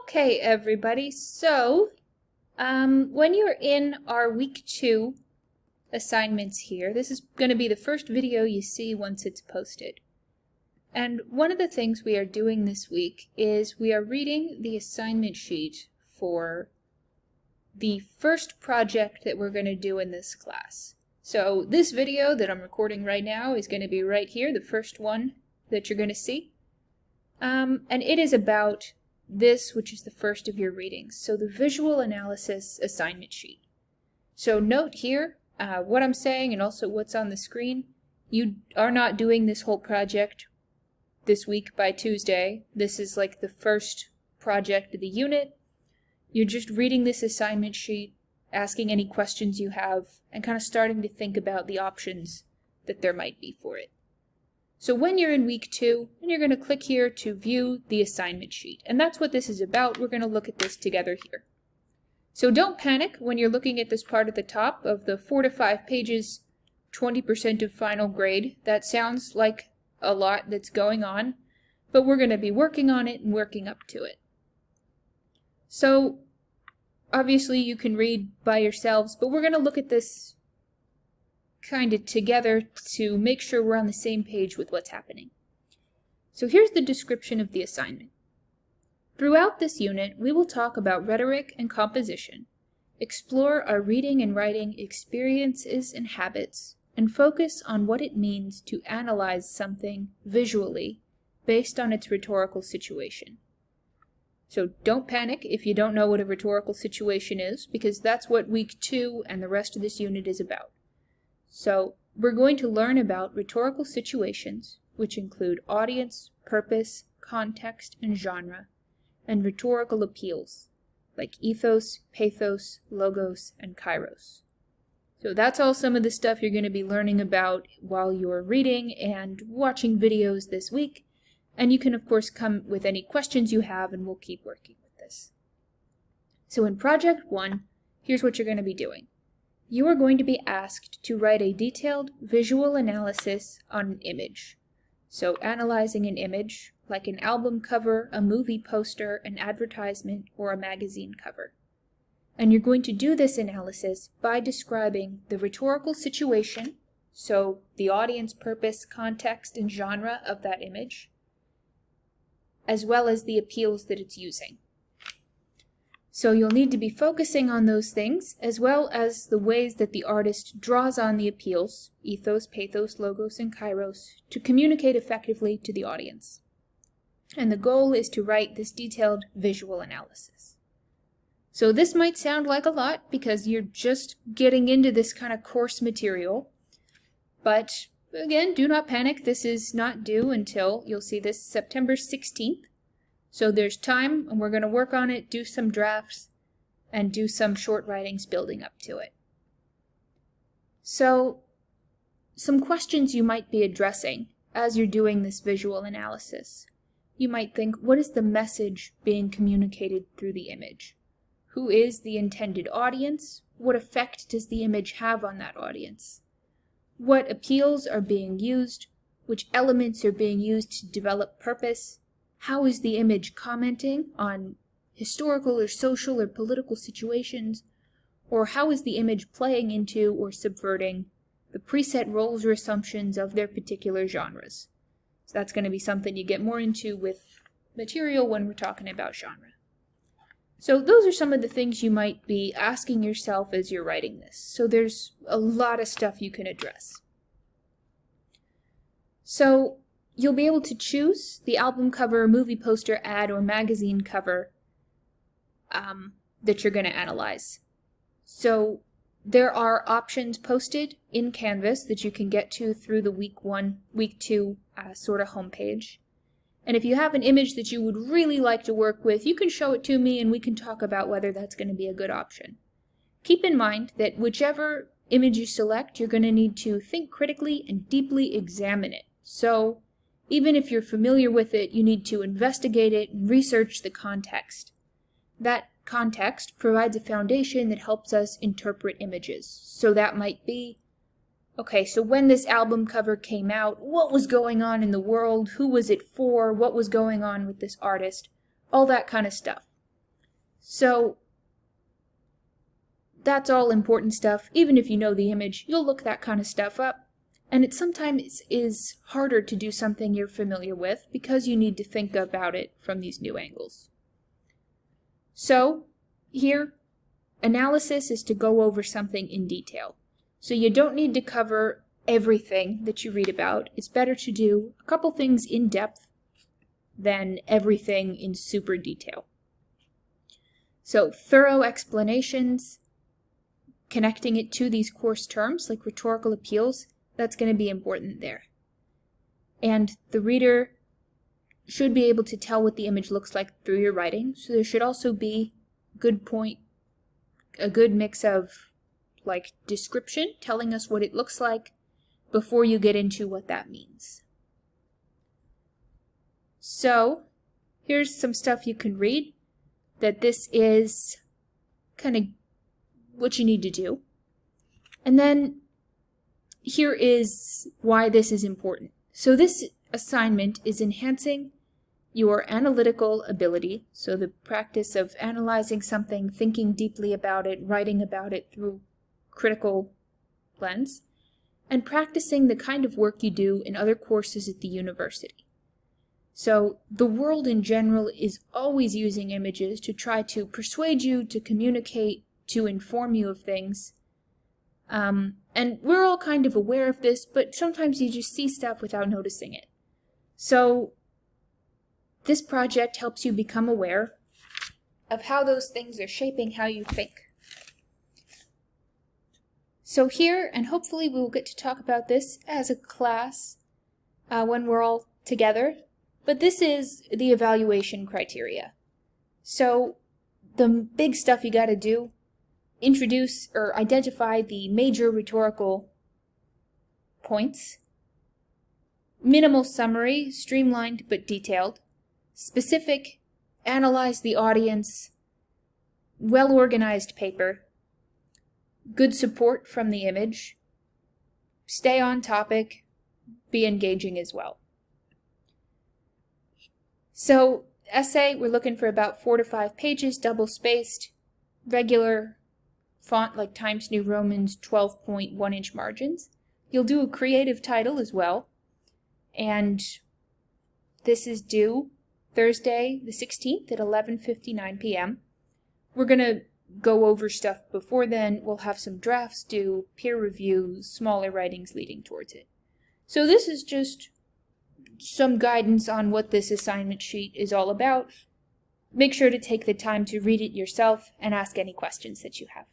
Okay, everybody. So, when you're in our week 2 assignments here, this is going to be the first video you see once it's posted. And one of the things we are doing this week is we are reading the assignment sheet for the first project that we're going to do in this class. So this video that I'm recording right now is going to be right here, the first one that you're going to see. And it is about this, which is the first of your readings. So the visual analysis assignment sheet. So note here what I'm saying and also what's on the screen. You are not doing this whole project this week by Tuesday. This is like the first project of the unit. You're just reading this assignment sheet, asking any questions you have, and kind of starting to think about the options that there might be for it. So when you're in week 2, and you're going to click here to view the assignment sheet. And that's what this is about. We're going to look at this together here. So don't panic when you're looking at this part at the top of the 4 to 5 pages, 20% of final grade. That sounds like a lot that's going on, but we're going to be working on it and working up to it. So obviously you can read by yourselves, but we're going to look at this kind of together to make sure we're on the same page with what's happening. So here's the description of the assignment. Throughout this unit, we will talk about rhetoric and composition, explore our reading and writing experiences and habits, and focus on what it means to analyze something visually based on its rhetorical situation. So don't panic if you don't know what a rhetorical situation is, because that's what week 2 and the rest of this unit is about. So we're going to learn about rhetorical situations, which include audience, purpose, context, and genre, and rhetorical appeals, like ethos, pathos, logos, and kairos. So that's all some of the stuff you're going to be learning about while you're reading and watching videos this week. And you can, of course, come with any questions you have, and we'll keep working with this. So in Project 1, here's what you're going to be doing. You are going to be asked to write a detailed visual analysis on an image. So analyzing an image, like an album cover, a movie poster, an advertisement, or a magazine cover. And you're going to do this analysis by describing the rhetorical situation, so the audience, purpose, context, and genre of that image, as well as the appeals that it's using. So you'll need to be focusing on those things, as well as the ways that the artist draws on the appeals, ethos, pathos, logos, and kairos, to communicate effectively to the audience. And the goal is to write this detailed visual analysis. So this might sound like a lot, because you're just getting into this kind of course material, but again, do not panic. This is not due until, you'll see this, September 16th. So there's time, and we're going to work on it, do some drafts, and do some short writings building up to it. So, some questions you might be addressing as you're doing this visual analysis. You might think, what is the message being communicated through the image? Who is the intended audience? What effect does the image have on that audience? What appeals are being used? Which elements are being used to develop purpose? How is the image commenting on historical or social or political situations? Or how is the image playing into or subverting the preset roles or assumptions of their particular genres? So that's going to be something you get more into with material when we're talking about genre. So those are some of the things you might be asking yourself as you're writing this. So there's a lot of stuff you can address. So you'll be able to choose the album cover, movie poster, ad, or magazine cover that you're going to analyze. So there are options posted in Canvas that you can get to through the week 2 sort of homepage. And if you have an image that you would really like to work with, you can show it to me and we can talk about whether that's going to be a good option. Keep in mind that whichever image you select, you're going to need to think critically and deeply examine it. So even if you're familiar with it, you need to investigate it and research the context. That context provides a foundation that helps us interpret images. So that might be, okay, so when this album cover came out, what was going on in the world? Who was it for? What was going on with this artist? All that kind of stuff. So that's all important stuff. Even if you know the image, you'll look that kind of stuff up. And it sometimes is harder to do something you're familiar with because you need to think about it from these new angles. So here, analysis is to go over something in detail. So you don't need to cover everything that you read about. It's better to do a couple things in depth than everything in super detail. So thorough explanations, connecting it to these course terms like rhetorical appeals, that's going to be important there. And the reader should be able to tell what the image looks like through your writing, so there should also be a good mix of like description, telling us what it looks like, before you get into what that means. So here's some stuff you can read, that this is kind of what you need to do. And then here is why this is important. So this assignment is enhancing your analytical ability, so the practice of analyzing something, thinking deeply about it, writing about it through critical lens, and practicing the kind of work you do in other courses at the university. So the world in general is always using images to try to persuade you, to communicate, to inform you of things. And we're all kind of aware of this, but sometimes you just see stuff without noticing it. So this project helps you become aware of how those things are shaping how you think. So here, and hopefully we will get to talk about this as a class when we're all together, but this is the evaluation criteria. So the big stuff you gotta do, introduce or identify the major rhetorical points, minimal summary, streamlined but detailed, specific, analyze the audience, well-organized paper, good support from the image, stay on topic, be engaging as well. So essay, we're looking for about 4 to 5 pages, double-spaced, regular font like Times New Roman's 12.1-inch margins. You'll do a creative title as well, and this is due Thursday the 16th at 11:59 p.m. We're going to go over stuff before then. We'll have some drafts due, peer reviews, smaller writings leading towards it. So this is just some guidance on what this assignment sheet is all about. Make sure to take the time to read it yourself and ask any questions that you have.